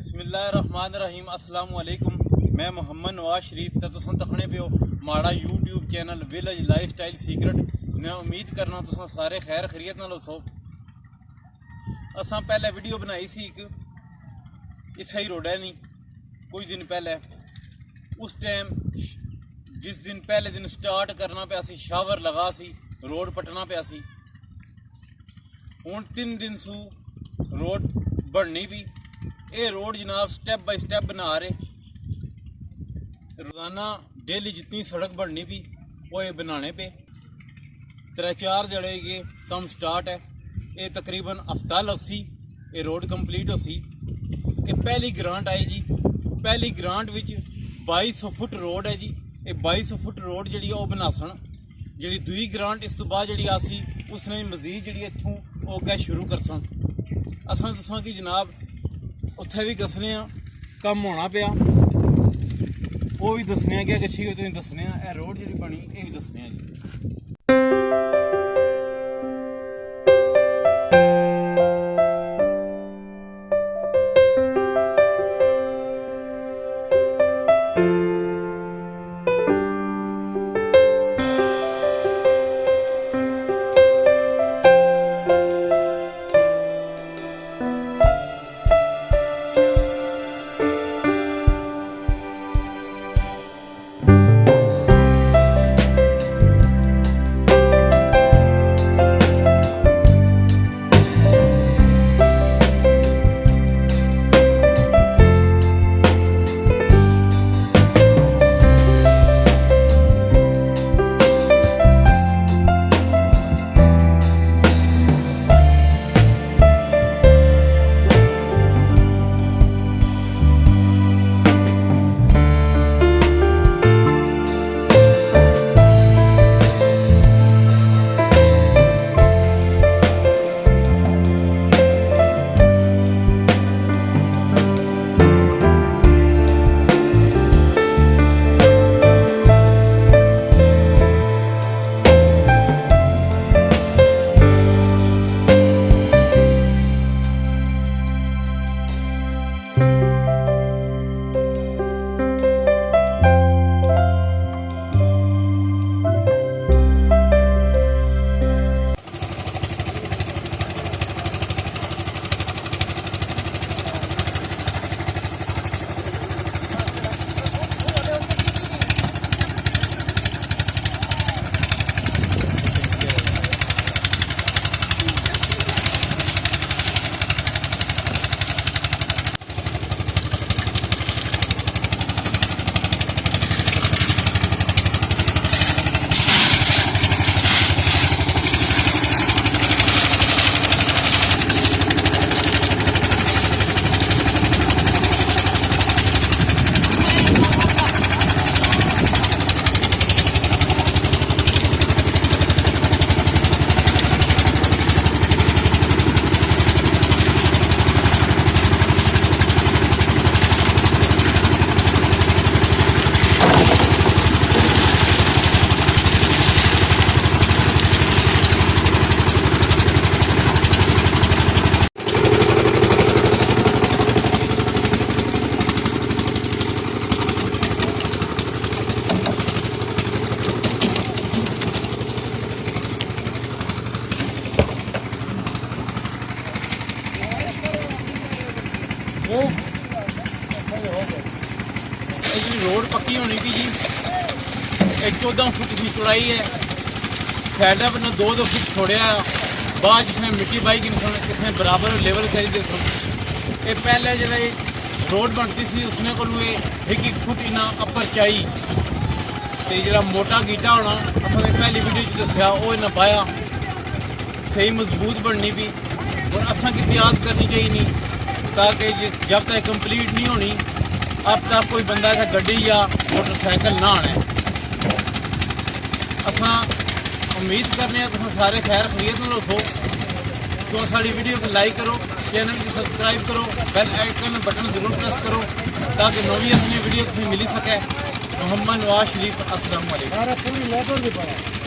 बिस्मिल्लाहिर्रहमानिर्रहीम अस्सलाम वालेकुम। मैं मोहम्मद नवाज शरीफ तो तुम तकने पे माड़ा YouTube channel village life style secret. मैं उम्मीद करना तुम सारे खैर खैरियत नाल हो। असा पहले वीडियो बनाई सी एक इस ही रोड है नहीं कुछ दिन पहले, उस टाइम जिस दिन पहले दिन स्टार्ट करना पाया सी, शावर लगा सी, रोड पटना पाया सी। हुण 3 दिन सू रोड बननी भी, ये रोड जनाब स्टैप बाय स्टैप बना रहे। रोज़ाना डेली जितनी सड़क बननी भी वो ये बनाने पे 3-4 जड़े ये कम स्टार्ट है। ये तकरीबन हफ्ता लग सी ये रोड कंप्लीट हो सी। ये पहली ग्रांट आई जी, पहली ग्रांट विच 2200 फुट रोड है जी। ये 2200 फुट रोड जी बना सन। जी दूई ग्रांट इस तो बाद जी आसी उसने मजीद जी इतों वो क्या शुरू कर सन। असा दसा कि जनाब उत्थे भी दसने कम होना पाया, वो भी दसने क्या कच्छी तुम दसने रोड जी बनी ये भी दसने जी। जी रोड पक्की होनी भी जी 14 फुट की चौड़ाई है। साइडा पर 2-2 फुट छोड़िया, बाद जिसने मिट्टी बाई की किसने बराबर लेवल करी दे सन। ये पहले जो रोड बनती सी उसने को 1-1 फुट इना अपर चाहिए, तो जो मोटा गीटा होना असं पहली वीडियो दसिया वो इन्ना पाया सही मजबूत बननी भी। और असा की याद करनी चाहिए नहीं ताकि जब तक कंप्लीट नहीं होनी अब तक कोई बंदा इतना गड्डी या मोटरसाइकिल ना आना है। असा उम्मीद करने तुम सारे खैर खैरियत नाल हो। तो साड़ी वीडियो को लाइक करो, चैनल को सब्सक्राइब करो, बेल आइकन बटन जरूर प्रेस करो ताकि नवी असली वीडियो तुम्हें मिली सके। मोहम्मद नवाज शरीफ, अस्सलाम वालेकुम।